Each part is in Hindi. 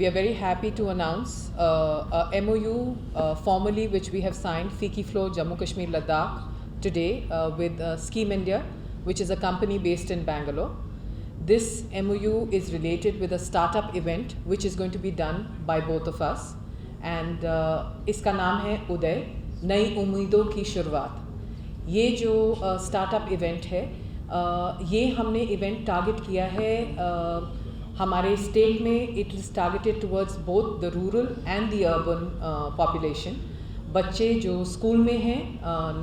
we are very happy to announce a MOU formally which we have signed, FICCI Flow Jammu Kashmir Ladakh today with Scheme India, which is a company based in Bangalore. This MOU is related with a startup event which is going to be done by both of us, and इसका नाम है उदय, नई उम्मीदों की शुरुआत. ये जो स्टार्टअप इवेंट है, ये हमने इवेंट टारगेट किया है हमारे स्टेट में. It is targeted towards both the rural and the urban population. बच्चे जो स्कूल में हैं,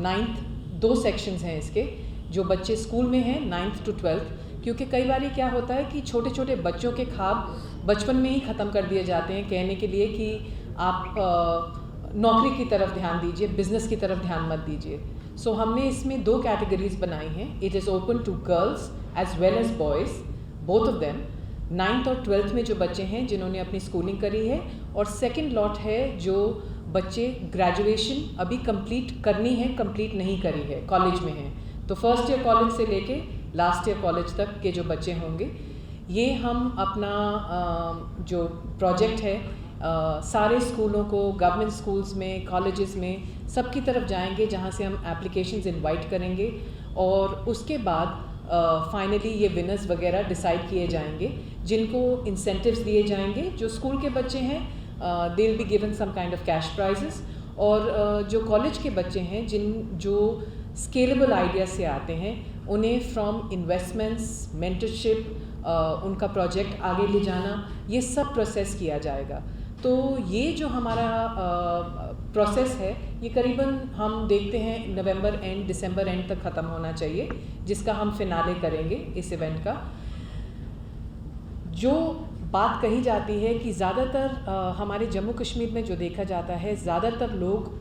9th, 2 सेक्शंस हैं इसके. जो बच्चे स्कूल में हैं 9th to 12th, क्योंकि कई बार क्या होता है कि छोटे छोटे बच्चों के ख्वाब बचपन में ही ख़त्म कर दिए जाते हैं, कहने के लिए कि आप नौकरी की तरफ ध्यान दीजिए, बिज़नेस की तरफ ध्यान मत दीजिए. सो हमने इसमें 2 कैटेगरीज बनाई हैं. It is open to girls as well as boys, both of them. 9th और 12th में जो बच्चे हैं जिन्होंने अपनी स्कूलिंग करी है, और सेकेंड लॉट है जो बच्चे ग्रेजुएशन अभी कंप्लीट करनी है, कंप्लीट नहीं करी है, कॉलेज में हैं. तो फर्स्ट ईयर कॉलेज से लेके लास्ट ईयर कॉलेज तक के जो बच्चे होंगे, ये हम अपना जो प्रोजेक्ट है सारे स्कूलों को, गवर्नमेंट स्कूल्स में, कॉलेजेस में, सब की तरफ जाएंगे जहाँ से हम एप्लीकेशंस इनवाइट करेंगे, और उसके बाद फाइनली ये विनर्स वगैरह डिसाइड किए जाएंगे, जिनको इंसेंटिव्स दिए जाएंगे. जो स्कूल के बच्चे हैं they will be given some kind of cash prizes, और जो कॉलेज के बच्चे हैं जो स्केलेबल आइडिया से आते हैं, उन्हें फ्रॉम इन्वेस्टमेंट्स, मेंटरशिप, उनका प्रोजेक्ट आगे ले जाना, ये सब प्रोसेस किया जाएगा. तो ये जो हमारा प्रोसेस है, ये करीबन हम देखते हैं नवंबर एंड दिसंबर एंड तक ख़त्म होना चाहिए, जिसका हम फिनाले करेंगे इस इवेंट का. जो बात कही जाती है कि ज़्यादातर हमारे जम्मू कश्मीर में जो देखा जाता है, ज़्यादातर लोग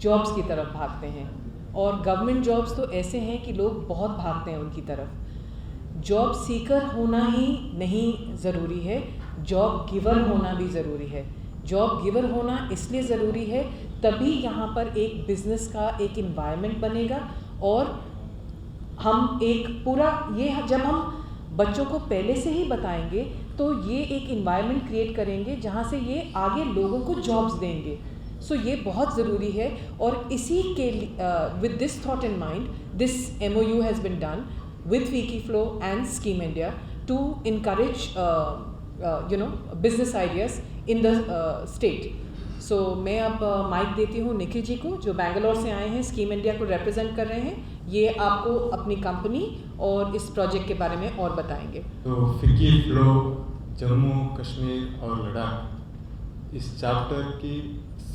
जॉब्स की तरफ भागते हैं, और गवर्नमेंट जॉब्स तो ऐसे हैं कि लोग बहुत भागते हैं उनकी तरफ. जॉब सीकर होना ही नहीं ज़रूरी है, जॉब गिवर होना भी ज़रूरी है. जॉब गिवर होना इसलिए ज़रूरी है, तभी यहाँ पर एक बिज़नेस का एक इन्वायरमेंट बनेगा, और हम एक पूरा ये जब हम बच्चों को पहले से ही बताएंगे तो ये एक इन्वायरमेंट क्रिएट करेंगे जहाँ से ये आगे लोगों को जॉब्स देंगे. सो ये बहुत ज़रूरी है, और इसी के with this thought in mind, this MOU has been done with FICCI Flow and Scheme India to encourage business ideas in the state. So मैं अब माइक देती हूँ निखिल जी को, जो बैंगलोर से आए हैं, स्कीम इंडिया को रिप्रेजेंट कर रहे हैं. ये आपको अपनी कंपनी और इस प्रोजेक्ट के बारे में और बताएंगे. तो FICCI Flow जम्मू कश्मीर और लद्दाख, इस चैप्टर की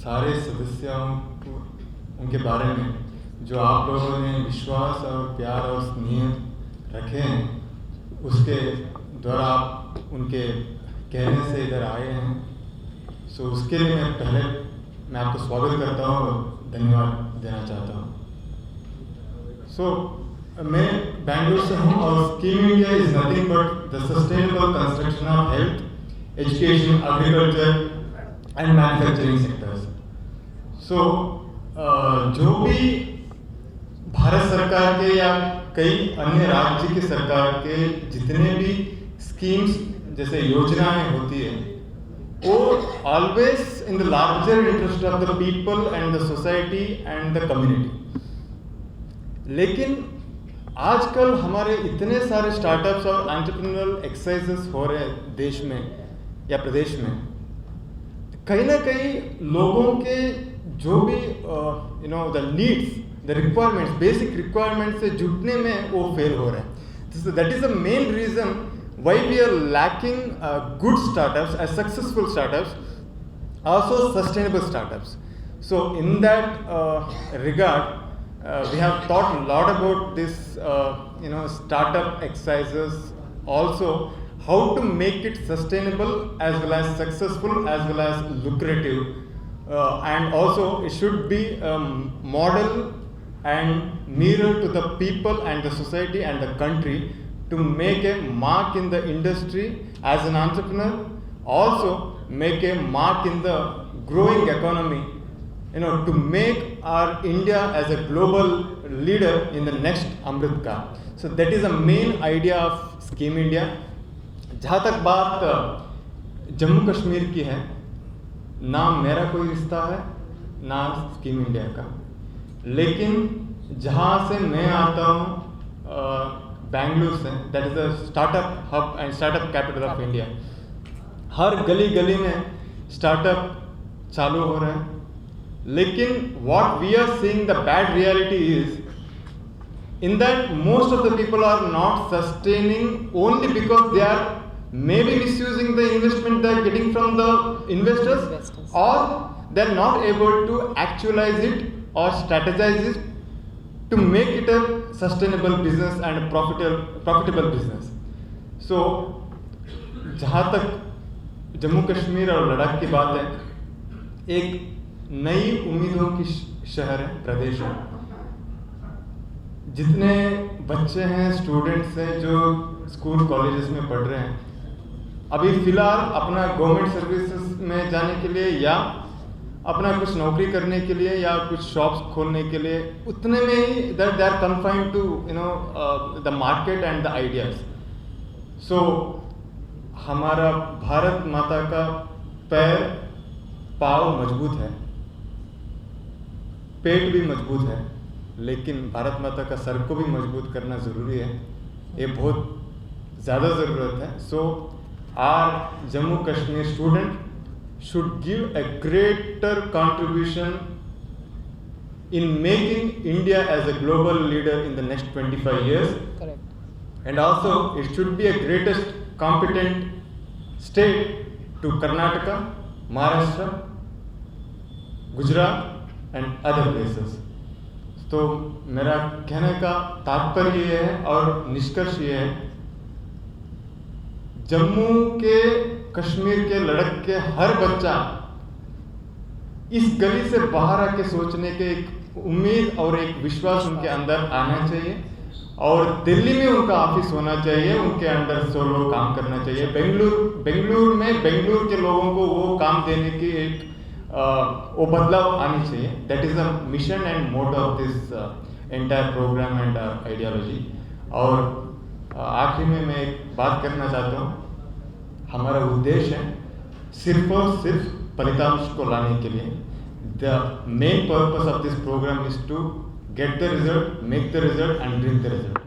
सारे सदस्यों को, उनके बारे में जो आप लोगों ने विश्वास और प्यार और स्नेह रखे हैं, उसके द्वारा आप उनके कहने से इधर आए हैं. सो उसके लिए मैं आपको स्वागत करता हूँ और धन्यवाद देना चाहता हूँ. सो मैं बेंगलुरु से हूँ, और scheme India is nothing but the sustainable construction of health, education, agriculture and manufacturing sectors. So जो भी भारत सरकार के या कई अन्य राज्य की सरकार के जितने भी स्कीम्स जैसे योजनाएं होती है, वो always in the larger interest of the people and the society and the community. लेकिन आजकल हमारे इतने सारे स्टार्टअप्स और एंटरप्रेन्योरल एक्सरसाइजेस हो रहे हैं देश में या प्रदेश में, कहीं ना कहीं लोगों के जो भी the needs, the requirements, basic requirements से जुटने में वो फेल हो रहे हैं. That is the main reason why we are lacking good startups, as successful startups, also sustainable startups. So in that regard, we have thought a lot about this startup exercises, also how to make it sustainable as well as successful as well as lucrative, and also it should be a model and mirror to the people and the society and the country to make a mark in the industry as an entrepreneur, also make a mark in the growing economy, to make our India as a global leader in the next Amrit Kaal. So that is the main idea of Scheme India. जहाँ तक बात जम्मू कश्मीर की है, ना मेरा कोई रिश्ता है ना स्कीम इंडिया का। लेकिन जहाँ से मैं आता हूँ बेंगलुरु से, that is a startup hub and startup capital of India. हर गली गली में स्टार्टअप चालू हो रहे हैं, लेकिन what we are seeing the bad reality is in that most of the people are not sustaining only because they are maybe misusing the investment they are getting from the investors, or they are not able to actualize it or strategize it to make it a sustainable business and a profitable business. So जहाँ तक जम्मू कश्मीर और लद्दाख की बात है, एक नई उम्मीदों की शहर है, प्रदेश है। जितने बच्चे हैं, स्टूडेंट्स हैं जो स्कूल कॉलेजेस में पढ़ रहे हैं, अभी फ़िलहाल अपना गवर्नमेंट सर्विसेज में जाने के लिए या अपना कुछ नौकरी करने के लिए या कुछ शॉप्स खोलने के लिए, उतने में ही that they are confined to the market and the ideas. So हमारा भारत माता का पैर पाँव मजबूत है, पेट भी मजबूत है, लेकिन भारत माता का सर को भी मजबूत करना ज़रूरी है। ये बहुत ज़्यादा ज़रूरत है। So our Jammu Kashmir student should give a greater contribution in making India as a global leader in the next 25 years. Correct. And also it should be a greatest competent state to Karnataka, Maharashtra, Gujarat and other places. तो मेरा कहने का तात्पर्य ये है और निष्कर्ष ये है, जम्मू के, कश्मीर के, लद्दाख के हर बच्चा इस गली से बाहर आके सोचने के एक उम्मीद और एक विश्वास उनके अंदर आना चाहिए, और दिल्ली में उनका ऑफिस होना चाहिए, उनके अंडर सोलो काम करना चाहिए। बेंगलुरु में बेंगलुरु के लोगों को वो काम देने की एक वो बदलाव आनी चाहिए। That is a mission and motto of this entire programme and ideology. और आखिर में मैं एक बात करना चाहता हूँ, हमारा उद्देश्य है सिर्फ और सिर्फ फलितांश को लाने के लिए। The main purpose of this programme is to get the result, make the result and bring the result.